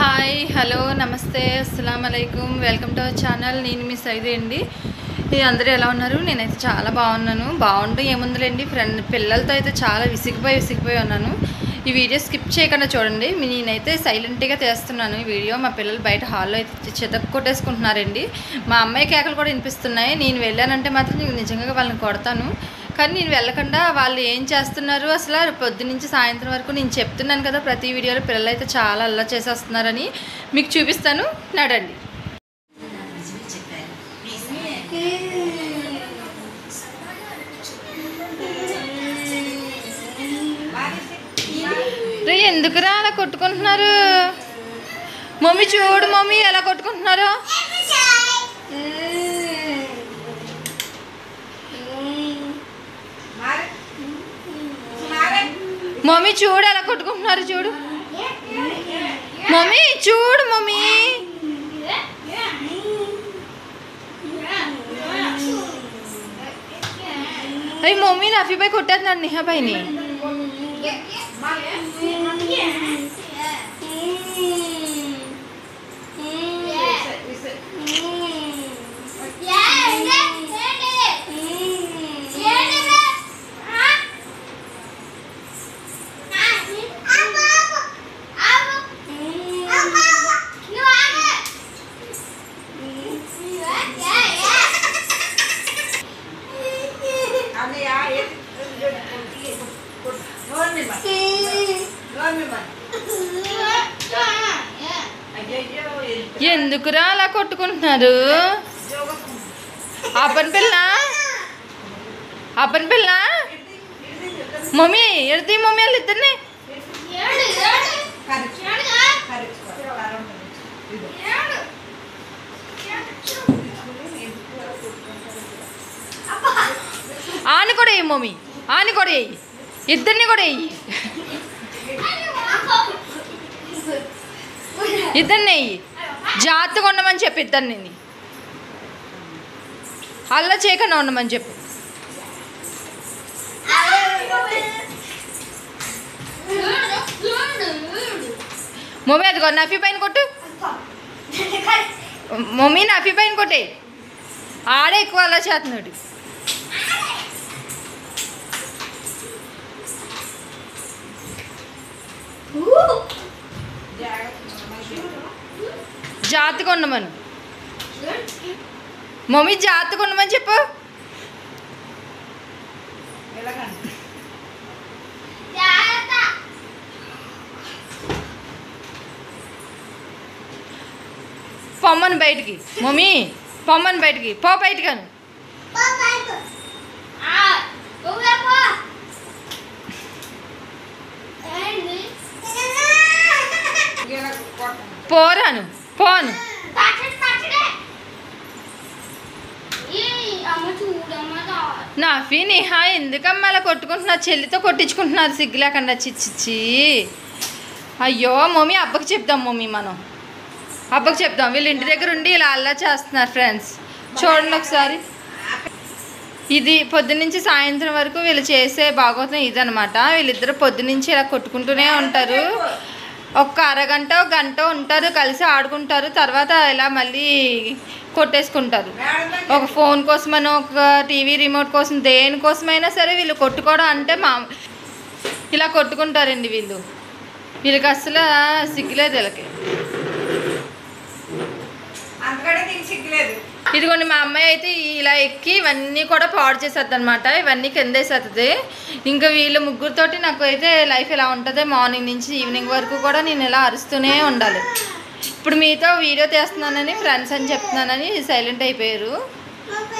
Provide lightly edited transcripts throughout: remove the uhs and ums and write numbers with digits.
Hi hello నమస్తే అస్సలాము అలైకుం welcome to our channel. నేను మీ సైది అండి. అందరూ ఎలా ఉన్నారు? నేనైతే చాలా బాగుంటూ ఏముందిలేండి, పిల్లలతో అయితే చాలా విసిగిపోయి ఉన్నాను. ఈ వీడియో స్కిప్ చేయకుండా చూడండి. నేనైతే సైలెంట్గా తీస్తున్నాను ఈ వీడియో. మా పిల్లలు బయట హాల్లో అయితే చెదక్ కొట్టేసుకుంటున్నారండి. మా అమ్మాయి కేకలు కూడా వినిపిస్తున్నాయి. నేను వెళ్ళానంటే మాత్రం నిజంగా వాళ్ళని కొడతాను. కానీ నేను వెళ్ళకుండా వాళ్ళు ఏం చేస్తున్నారు అసలు పొద్దునుంచి సాయంత్రం వరకు నేను చెప్తున్నాను కదా ప్రతి వీడియోలో పిల్లలు అయితే చాలా అల్లరి చేసేస్తున్నారని మీకు చూపిస్తాను. నడండి. ఎందుకురా అలా కొట్టుకుంటున్నారు? మమ్మీ చూడు, మమ్మీ ఎలా కొట్టుకుంటున్నారో. మమ్మీ చూడు ఎలా కొట్టుకుంటున్నారు, చూడు మమ్మీ, చూడు మమ్మీ. అయ్యి మమ్మీ నఫీబాయ్ కొట్టేస్తున్నాడు నిహాబాయిని. ఎందుకురా అలా కొట్టుకుంటున్నారు? అప్పని పిల్ల మమ్మీ ఎడతీ మమ్మీ వాళ్ళు ఇద్దరిని. ఆని కూడా వేయి మమ్మీ, ఆని కూడా వేయి, ఇద్దరిని కూడా వేయి, ఇద్దరిని వేయి. జాగ్రత్తగా ఉండమని చెప్పు ఇద్దరిని, అల్లా చేయకుండా ఉండమని చెప్పు. మమ్మీ అదిగో నఫీ పైన కొట్టు, మమ్మీ నఫీ పైన కొట్టే. ఆడే ఎక్కువ అలా చేస్తున్నాడు. జాగ్రత్తగా ఉండమను మమ్మీ, జాగ్రత్తగా ఉండమని చెప్పు. పొమ్మను బయటికి మమ్మీ, పొమ్మను బయటికి, పో బయటికను. పోరాను పోను. నాఫీ నిహా ఎందుకమ్మా అలా కొట్టుకుంటున్నారు? చెల్లితో కొట్టించుకుంటున్నారు సిగ్గు లేకుండా. చిచ్చిచ్చి అయ్యో మమ్మీ, అబ్బకి చెప్దాం మమ్మీ, మనం అబ్బకి చెప్దాం. వీళ్ళు ఇంటి దగ్గర ఉండి ఇలా అల్లా చేస్తున్నారు. ఫ్రెండ్స్ చూడండి ఒకసారి. ఇది పొద్దున్నుంచి సాయంత్రం వరకు వీళ్ళు చేసే భాగవతం ఇదనమాట. వీళ్ళిద్దరు పొద్దున్నుంచి ఇలా కొట్టుకుంటూనే ఉంటారు. ఒక్క అరగంట గంట ఉంటారు, కలిసి ఆడుకుంటారు, తర్వాత ఇలా మళ్ళీ కొట్టేసుకుంటారు. ఒక ఫోన్ కోసమనో ఒక టీవీ రిమోట్ కోసం దేనికోసమైనా సరే వీళ్ళు కొట్టుకోవడం అంటే ఇలా కొట్టుకుంటారండి. వీళ్ళకి అసలు సిగ్గులేదు వీళ్ళకి. ఇదిగోండి మా అమ్మాయి అయితే ఇలా ఎక్కి ఇవన్నీ కూడా పాడు చేసేది అనమాట. ఇవన్నీ కింద వేసేస్తుంది. ఇంకా వీళ్ళు ముగ్గురితోటి నాకు అయితే లైఫ్ ఎలా ఉంటుంది, మార్నింగ్ నుంచి ఈవినింగ్ వరకు కూడా నేను ఇలా అరుస్తూనే ఉండాలి. ఇప్పుడు మీతో వీడియో తీస్తున్నానని ఫ్రెండ్స్ అని చెప్తున్నానని సైలెంట్ అయిపోయారు.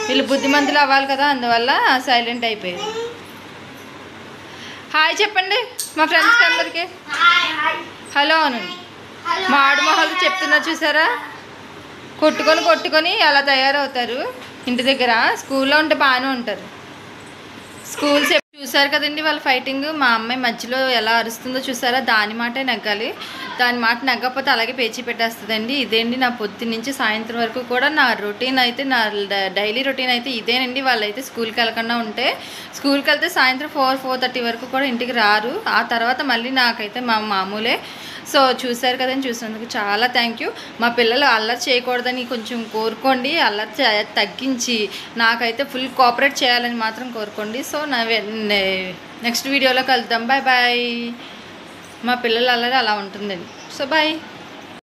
వీళ్ళు బుద్ధిమంతులు అవ్వాలి కదా, అందువల్ల సైలెంట్ అయిపోయారు. హాయ్ చెప్పండి మా ఫ్రెండ్స్కి అందరికీ. హలో అనండి. మా ఆడుమొహాలు చెప్తున్నారు చూసారా? కొట్టుకొని అలా తయారవుతారు ఇంటి దగ్గర. స్కూల్లో ఉంటే బాగానే ఉంటారు. స్కూల్స్ చూసారు కదండి వాళ్ళ ఫైటింగ్. మా అమ్మాయి మధ్యలో ఎలా అరుస్తుందో చూసారా? దాని మాటే నెగ్గాలి. దాని మాట నెగ్గకపోతే అలాగే పేచీ పెట్టేస్తుందండి. ఇదేంటి నా పొద్దున్న నుంచి సాయంత్రం వరకు కూడా నా రొటీన్ అయితే, నా డైలీ రొటీన్ అయితే ఇదేనండి. వాళ్ళైతే స్కూల్కి వెళ్ళకుండా ఉంటే, స్కూల్కి వెళ్తే సాయంత్రం 4-4:30 వరకు కూడా ఇంటికి రారు. ఆ తర్వాత మళ్ళీ నాకైతే మామూలే. సో చూసారు కదండి, చూసినందుకు చాలా థ్యాంక్ యూ. మా పిల్లలు అల్లరి చేయకూడదని కొంచెం కోరుకోండి, అల్లరి తగ్గించి నాకైతే ఫుల్ కోఆపరేట్ చేయాలని మాత్రం కోరుకోండి. సో నెక్స్ట్ వీడియోలో కలుద్దాం. Bye bye. మా పిల్లల అల్లరి అలా ఉంటుందండి. So bye.